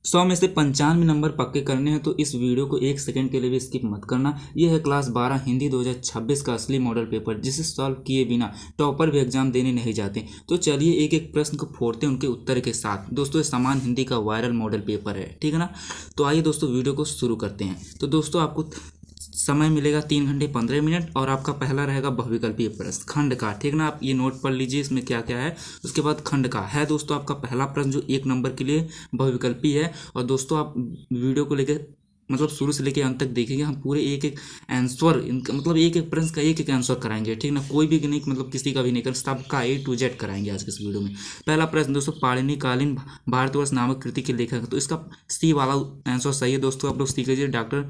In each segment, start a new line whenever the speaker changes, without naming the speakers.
100 में से 95 नंबर पक्के करने हैं, तो इस वीडियो को 1 सेकंड के लिए भी स्किप मत करना। यह है क्लास 12 हिंदी 2026 का असली मॉडल पेपर, जिसे सॉल्व किए बिना टॉपर भी एग्जाम देने नहीं जाते। तो चलिए एक एक प्रश्न को फोड़ते हैं उनके उत्तर के साथ। दोस्तों, ये समान हिंदी का वायरल मॉडल पेपर है, ठीक है ना। तो आइए दोस्तों वीडियो को शुरू करते हैं। तो दोस्तों, आपको समय मिलेगा 3 घंटे 15 मिनट, और आपका पहला रहेगा बहुविकल्पीय प्रश्न खंड का, ठीक ना। आप ये नोट पढ़ लीजिए इसमें क्या क्या है। उसके बाद खंड का है दोस्तों आपका पहला प्रश्न, जो 1 नंबर के लिए बहुविकल्पी है। और दोस्तों, आप वीडियो को लेकर मतलब शुरू से लेकर अंत तक देखेंगे। हम पूरे एक एक आंसर इनका मतलब एक एक प्रश्न का एक एक आंसर कराएंगे, ठीक ना। कोई भी नहीं, मतलब किसी का भी नहीं कर, सबका A to Z कराएंगे आज के इस वीडियो में। पहला प्रश्न दोस्तों, पाणिनिकालीन भारतवर्ष नामक कृति के लेखक है। तो इसका सी वाला आंसर सही है दोस्तों। आप लोग सीख लीजिए, डॉक्टर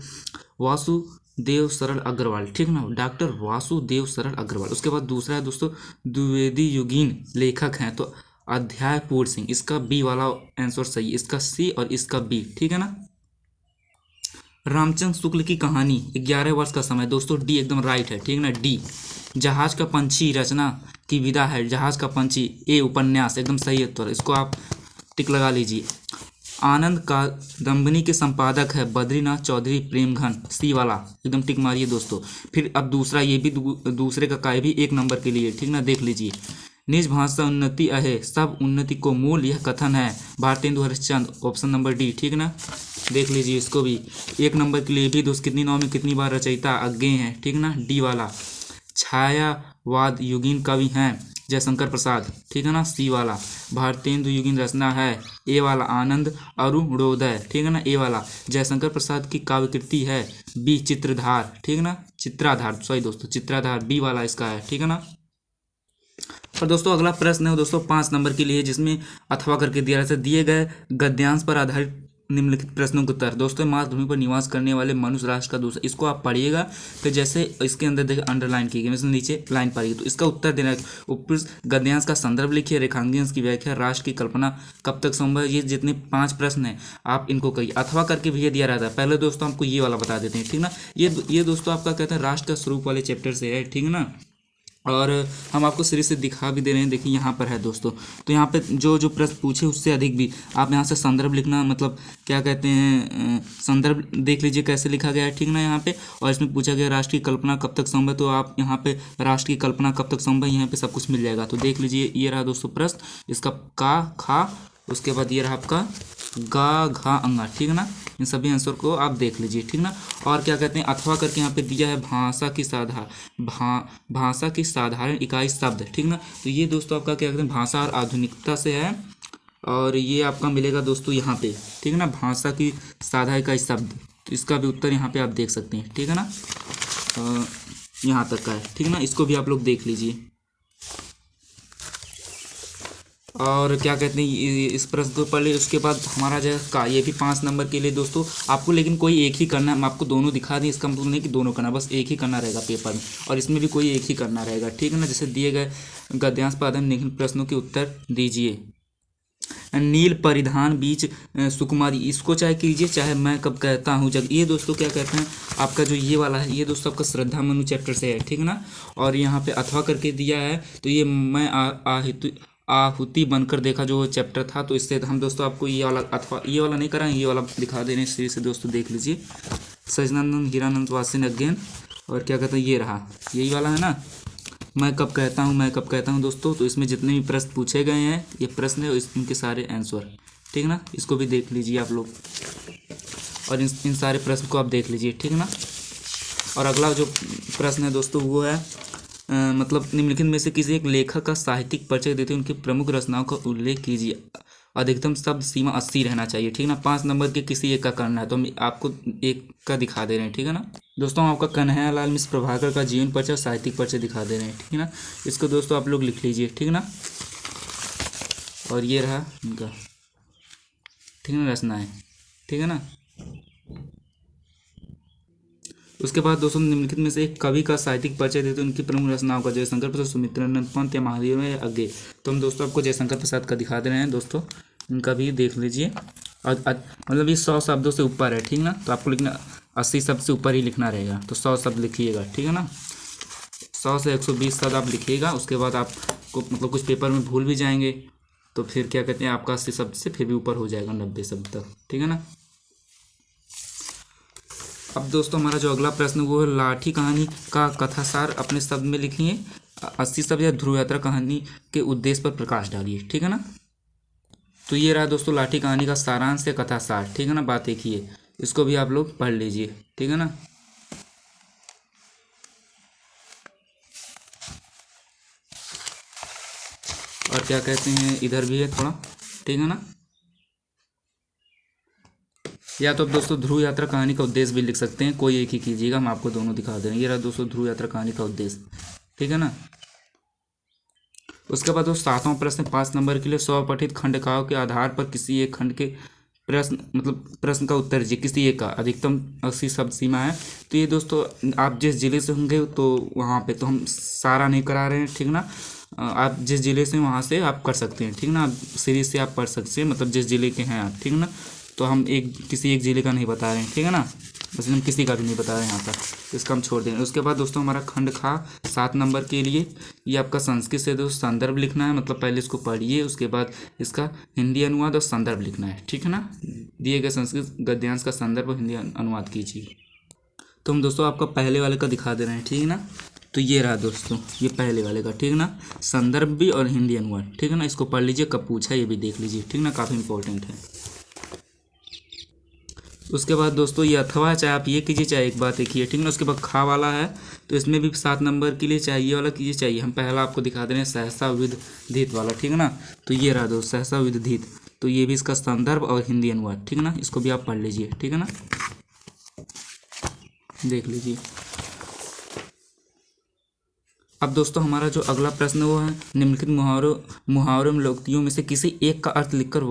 वासुदेव सरल अग्रवाल, ठीक ना, डॉक्टर वासुदेव सरल अग्रवाल। उसके बाद दूसरा है दोस्तों, द्विवेदी युगीन लेखक हैं, तो अध्याय पूर्ण सिंह। इसका बी वाला आंसर सही है, इसका सी और इसका बी, ठीक है ना। रामचंद्र शुक्ल की कहानी 11 वर्ष का समय, दोस्तों डी एकदम राइट है, ठीक ना, डी। जहाज का पंछी रचना की विधा है, जहाज का पंछी। ए उपन्यास एकदम सही है उत्तर, इसको आप टिक लगा लीजिए। आनंद कादंबनी के संपादक है बद्रीनाथ चौधरी प्रेमघन, सी वाला एकदम टिक मारिए दोस्तों। फिर अब दूसरा, ये भी दूसरे का काय भी 1 नंबर के लिए, ठीक ना, देख लीजिए। निज भाषा उन्नति अहे सब उन्नति को मूल, यह कथन है Bharatendu Harishchandra, option number D, ठीक ना। देख लीजिए इसको भी 1 नंबर के लिए भी दोस्त। कितनी नौ में कितनी बार रचयिता अज्ञेय है, ठीक ना, डी वाला। छायावाद युगीन कवि हैं जयशंकर प्रसाद, ठीक है ना, सी वाला। भारतेंदु युगीन रचना है, ए वाला, आनंद अरुणोदय, ठीक है ना, ए वाला। जयशंकर प्रसाद की काव्य कृति है, बी चित्रधार, ठीक है ना, चित्राधार, सॉरी दोस्तों चित्राधार, बी वाला इसका है, ठीक है ना। और दोस्तों अगला प्रश्न है दोस्तों 5 नंबर के लिए, जिसमें अथवा करके दिया रहता है, दिए गए गद्यांश पर आधारित निम्नलिखित प्रश्नों के उत्तर। दोस्तों, मातृभूमि पर निवास करने वाले मनुष्य राष्ट्र का दूसरा, इसको आप पढ़िएगा। तो जैसे इसके अंदर देखिए अंडरलाइन की गई, मतलब नीचे लाइन पढ़िए, तो इसका उत्तर देना है। ऊपर गद्यांश का संदर्भ लिखिए, रेखांकन की व्याख्या, राष्ट्र की कल्पना कब तक संभव है। ये जितने 5 प्रश्न हैं आप इनको करिए। अथवा करके भी ये दिया रहता है। पहले दोस्तों आपको ये वाला बता देते हैं, ठीक ना। ये दोस्तों आपका कहते हैं राष्ट्र का स्वरूप वाले चैप्टर से है, ठीक है ना। और हम आपको सीरीज से दिखा भी दे रहे हैं, देखिए यहाँ पर है दोस्तों। तो यहाँ पे जो जो प्रश्न पूछे उससे अधिक भी आप यहाँ से संदर्भ लिखना, मतलब क्या कहते हैं संदर्भ देख लीजिए कैसे लिखा गया है, ठीक ना, यहाँ पे। और इसमें पूछा गया राष्ट्र की कल्पना कब तक संभव है, तो आप यहाँ पे राष्ट्र की कल्पना कब तक संभव है, यहाँ पे सब कुछ मिल जाएगा। तो देख लीजिए, ये रहा दोस्तों प्रश्न, इसका का खा, उसके बाद ये रहा आपका गा घा अंगा, ठीक है ना। इन सभी आंसर को आप देख लीजिए, ठीक ना। और क्या कहते हैं अथवा करके यहाँ पे दिया है भाषा की साधारण इकाई शब्द, ठीक ना। तो ये दोस्तों आपका क्या कहते हैं भाषा और आधुनिकता से है, और ये आपका मिलेगा दोस्तों यहाँ पे, ठीक है ना, भाषा की साधारण इकाई शब्द। तो इसका भी उत्तर यहाँ पे आप देख सकते हैं, ठीक है ना, यहाँ तक का है, ठीक है ना। इसको भी आप लोग देख लीजिए। और क्या कहते हैं इस प्रश्न को पढ़ लिया। उसके बाद हमारा जो का ये भी 5 नंबर के लिए दोस्तों आपको, लेकिन कोई एक ही करना है। हम आपको दोनों दिखा दें, इसका मतलब नहीं कि दोनों करना, बस एक ही करना रहेगा पेपर में, और इसमें भी कोई एक ही करना रहेगा, ठीक है ना। जैसे दिए गए गद्यांश पर आधारित निम्न प्रश्नों के उत्तर दीजिए। नील परिधान बीच सुकुमारी, इसको चाहे कीजिए चाहे मैं कब कहता हूँ जग। ये दोस्तों क्या कहते हैं आपका जो ये वाला है, ये दोस्तों आपका श्रद्धा मनु चैप्टर से है, ठीक है ना। और यहाँ पे अथवा करके दिया है, तो ये मैं आहुति बनकर देखा जो चैप्टर था। तो इससे हम दोस्तों आपको ये वाला अथवा ये वाला नहीं कराएंगे, ये वाला दिखा देने सीरीज से दोस्तों देख लीजिए। सजनानंद हीरानंद वासिन अज्ञान, और क्या कहते हैं ये रहा, यही वाला है ना, मैं कब कहता हूँ दोस्तों। तो इसमें जितने भी प्रश्न पूछे गए हैं, ये प्रश्न है इनके सारे आंसर, ठीक है ना। इसको भी देख लीजिए आप लोग, और इन सारे प्रश्न को आप देख लीजिए, ठीक है ना। और अगला जो प्रश्न है दोस्तों वो है मतलब निम्नलिखित में से किसी एक लेखक का साहित्यिक परिचय देते हुए उनकी प्रमुख रचनाओं का उल्लेख कीजिए। अधिकतम शब्द सीमा 80 रहना चाहिए, ठीक ना। 5 नंबर के किसी एक का करना है, तो हम आपको एक का दिखा दे रहे हैं, ठीक है ना। दोस्तों हम आपका कन्हैयालाल मिश्र प्रभाकर का जीवन परिचय और साहित्यिक परिचय दिखा दे रहे हैं, ठीक है ना। इसको दोस्तों आप लोग लिख लीजिए, ठीक है ना। और ये रहा इनका, ठीक है ना, रचना है, ठीक है ना। उसके बाद दोस्तों निम्नलिखित में से एक कवि का साहित्यिक परिचय देते उनकी प्रमुख रचनाओं का, जयशंकर प्रसाद, सुमित्रानंद पंत या महादेव में अज्ञेय। तो हम दोस्तों आपको जयशंकर प्रसाद का दिखा दे रहे हैं दोस्तों, इनका भी देख लीजिए। और मतलब ये 100 शब्दों से ऊपर है, ठीक ना। तो आपको लिखना 80 शब्द से ऊपर ही लिखना रहेगा, तो 100 शब्द लिखिएगा, ठीक है ना। 100 से 120 शब्द आप लिखिएगा। उसके बाद आपको मतलब कुछ पेपर में भूल भी जाएंगे, तो फिर क्या कहते हैं आपका 80 शब्द से फिर भी ऊपर हो जाएगा 90 शब्द तक, ठीक है ना। अब दोस्तों हमारा जो अगला प्रश्न वो है लाठी कहानी का कथासार अपने शब्द में लिखिए। 80 शब्द या ध्रुव यात्रा कहानी के उद्देश्य पर प्रकाश डालिए, ठीक है ना। तो ये रहा दोस्तों लाठी कहानी का सारांश या कथासार, ठीक है ना। बात एक ही है, इसको भी आप लोग पढ़ लीजिए, ठीक है ना। और क्या कहते हैं इधर भी है थोड़ा, ठीक है ना। या तो अब दोस्तों ध्रुव यात्रा कहानी का उद्देश्य भी लिख सकते हैं, कोई एक ही कीजिएगा, हम आपको दोनों दिखा दे रहे हैं। ये रहा दोस्तों ध्रुव यात्रा कहानी का उद्देश्य, ठीक है ना। उसके बाद दोस्तों 7वां प्रश्न 5 नंबर के लिए स्वपठित खंडकाव्य के आधार पर किसी एक खंड के प्रश्न का उत्तर दीजिए। किसी एक का अधिकतम 80 शब्द सीमा है। तो ये दोस्तों आप जिस जिले से होंगे तो वहाँ पे तो हम सारा नहीं करा रहे हैं, ठीक ना। आप जिस जिले से वहाँ से आप कर सकते हैं, ठीक ना। सीरीज से आप पढ़ सकते हैं, मतलब जिस जिले के हैं आप, ठीक ना। तो हम किसी एक जिले का नहीं बता रहे हैं, ठीक है ना। बस हम किसी का भी नहीं बता रहे हैं यहाँ पर, इसका हम छोड़ देंगे। उसके बाद दोस्तों हमारा खंड खा 7 नंबर के लिए ये आपका संस्कृत से दोस्तों संदर्भ लिखना है, मतलब पहले इसको पढ़िए, उसके बाद इसका हिंदी अनुवाद और संदर्भ लिखना है, ठीक है ना। दिए गए संस्कृत गद्यांश का संदर्भ और हिंदी अनुवाद कीजिए। तो हम दोस्तों आपका पहले वाले का दिखा दे रहे हैं, ठीक है ना। तो ये रहा दोस्तों ये पहले वाले का, ठीक है ना। संदर्भ भी और हिंदी अनुवाद, ठीक है ना। इसको पढ़ लीजिए, कब पूछा ये भी देख लीजिए, ठीक ना, काफ़ी इंपॉर्टेंट है। उसके बाद दोस्तों ये अथवा चाहे आप ये कीजिए चाहे एक बात एक ही है, ठीक ना। उसके बाद खा वाला है तो इसमें भी 7 नंबर के लिए चाहिए वाला कीजिए चाहिए। हम पहला आपको दिखा दे रहे हैं सहसा विदधित वाला, ठीक है ना। तो ये रहा दोस्त सहसा विदधित, तो ये भी इसका संदर्भ और हिंदी अनुवाद, ठीक है ना। इसको भी आप पढ़ लीजिए, ठीक है ना, देख लीजिए। अब दोस्तों हमारा जो अगला प्रश्न वो है निम्नलिखित मुहावरों में लोकोक्तियों में से किसी एक का अर्थ लिखकर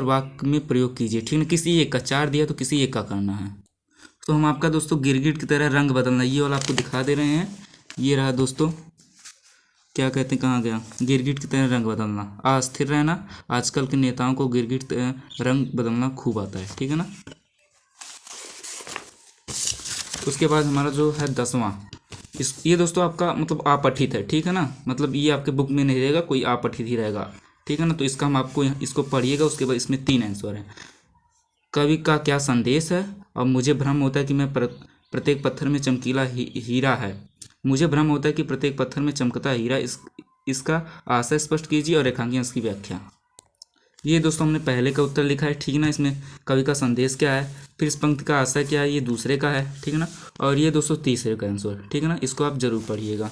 वाक्य में प्रयोग कीजिए, ठीक है। किसी एक का, 4 दिया तो किसी एक का करना है। तो हम आपका दोस्तों गिरगिट की तरह रंग बदलना ये वाला आपको दिखा दे रहे हैं। ये रहा दोस्तों, क्या कहते हैं, कहाँ गया, गिरगिट की तरह रंग बदलना, अस्थिर रहना। आजकल के नेताओं को गिरगिट की तरह रंग बदलना खूब आता है, ठीक है ना। उसके बाद हमारा जो है 10वां, ये दोस्तों आपका मतलब अपठित है, ठीक है ना। मतलब ये आपके बुक में नहीं रहेगा, कोई अपठित ही रहेगा, ठीक है ना। तो इसका हम आपको इसको पढ़िएगा। उसके बाद इसमें 3 आंसर है। कवि का क्या संदेश है, और मुझे भ्रम होता है कि मैं प्रत्येक पत्थर में चमकीला हीरा है। मुझे भ्रम होता है कि प्रत्येक पत्थर में चमकता हीरा, इसका आशय स्पष्ट कीजिए और रेखांकन इसकी व्याख्या। ये दोस्तों हमने पहले का उत्तर लिखा है, ठीक है ना। इसमें कवि का संदेश क्या है, फिर इस पंक्ति का आशय क्या है, ये दूसरे का है, ठीक है ना। और ये दोस्तों तीसरे का आंसर, ठीक है ना। इसको आप जरूर पढ़िएगा।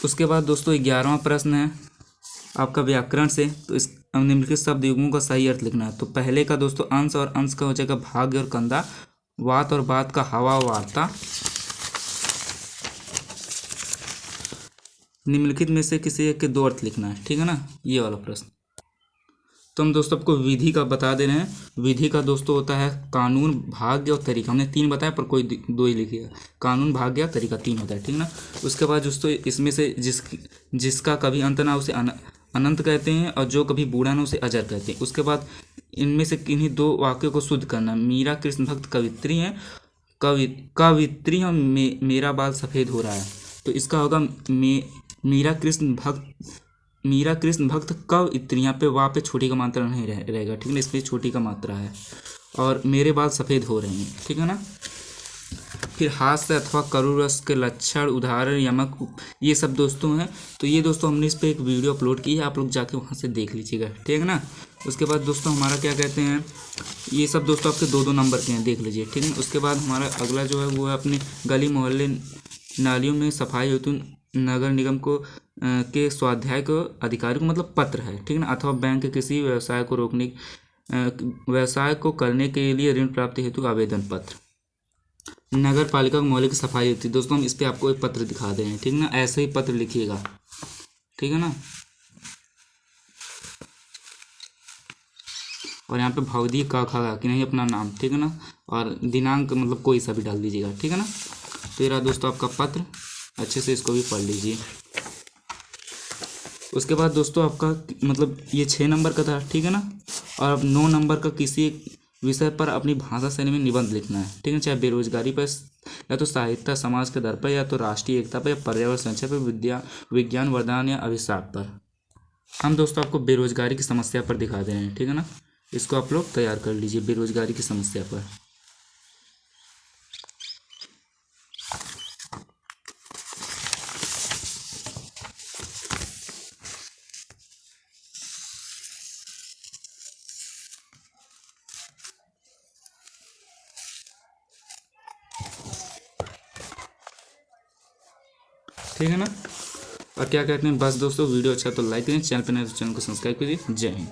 उसके बाद दोस्तों 11वां प्रश्न है आपका व्याकरण से। तो इस निम्नलिखित शब्द युग्मों का सही अर्थ लिखना है। तो पहले का दोस्तों अंश और अंश का हो जाएगा भाग्य और कंधा, वात और बात का हवा वार्ता। निम्नलिखित में से किसी एक के 2 अर्थ लिखना है, ठीक है ना, ये वाला प्रश्न। तो हम दोस्तों आपको विधि का बता दे रहे हैं। विधि का दोस्तों होता है कानून, भाग्य और तरीका। हमने 3 बताया पर कोई 2 ही लिखिएगा, कानून, भाग्य या तरीका 3 होता है, ठीक ना। उसके बाद दोस्तों इसमें से जिसका कभी अंत ना उसे अनंत कहते हैं, और जो कभी बूढ़ा ना उसे अजर कहते हैं। उसके बाद इनमें से किन्हीं 2 वाक्यों को शुद्ध करना। मीरा कृष्ण भक्त कवित्री हैं, कवित्री और मेरा बाल सफ़ेद हो रहा है। तो इसका होगा मीरा कृष्ण भक्त कव इत्री, यहाँ पे वा पे छोटी का मात्रा नहीं रहेगा, ठीक है ना। इसमें छोटी का मात्रा है। और मेरे बाल सफ़ेद हो रहे हैं, ठीक है ना। फिर हास्य अथवा करुण रस के लक्षण, उदाहरण, यमक, ये सब दोस्तों हैं। तो ये दोस्तों हमने इस पर एक वीडियो अपलोड की है, आप लोग जाके वहाँ से देख लीजिएगा, ठीक है ना। उसके बाद दोस्तों हमारा क्या कहते हैं, ये सब दोस्तों आपके 2-2 नंबर के हैं, देख लीजिए, ठीक है। उसके बाद हमारा अगला जो है वो है अपने गली मोहल्ले नालियों में सफाई हेतु नगर निगम को के स्वाध्याय को अधिकारी को मतलब पत्र है, ठीक है ना। अथवा बैंक के किसी व्यवसाय को रोकने व्यवसाय को करने के लिए ऋण प्राप्ति हेतु आवेदन पत्र। नगर पालिका को मोहल्ले की सफाई होती है। दोस्तों हम इस पर आपको एक पत्र दिखा दे रहे हैं, ठीक है ना। ऐसे ही पत्र लिखिएगा, ठीक है ना। और यहाँ पे भवदी का खा कि नहीं अपना नाम, ठीक है ना। और दिनांक मतलब कोई सा भी डाल दीजिएगा, ठीक है ना। तो ये रहा दोस्तों आपका पत्र, अच्छे से इसको भी पढ़ लीजिए। उसके बाद दोस्तों आपका मतलब ये 6 नंबर का था, ठीक है ना। और अब 9 नंबर का किसी विषय पर अपनी भाषा शैली में निबंध लिखना है, ठीक है। चाहे बेरोजगारी पर, या तो साहित्य समाज के दर पर, या तो राष्ट्रीय एकता पर, या पर्यावरण संरक्षण पर, विज्ञान वरदान या अभिशाप पर। हम दोस्तों आपको बेरोजगारी की समस्या पर दिखा दे रहे हैं, ठीक है ना। इसको आप लोग तैयार कर लीजिए बेरोजगारी की समस्या पर। ठीक है ना। और क्या कहते हैं, बस दोस्तों वीडियो अच्छा तो लाइक करें, चैनल पर नए तो चैनल को सब्सक्राइब कीजिए। जय हिंद।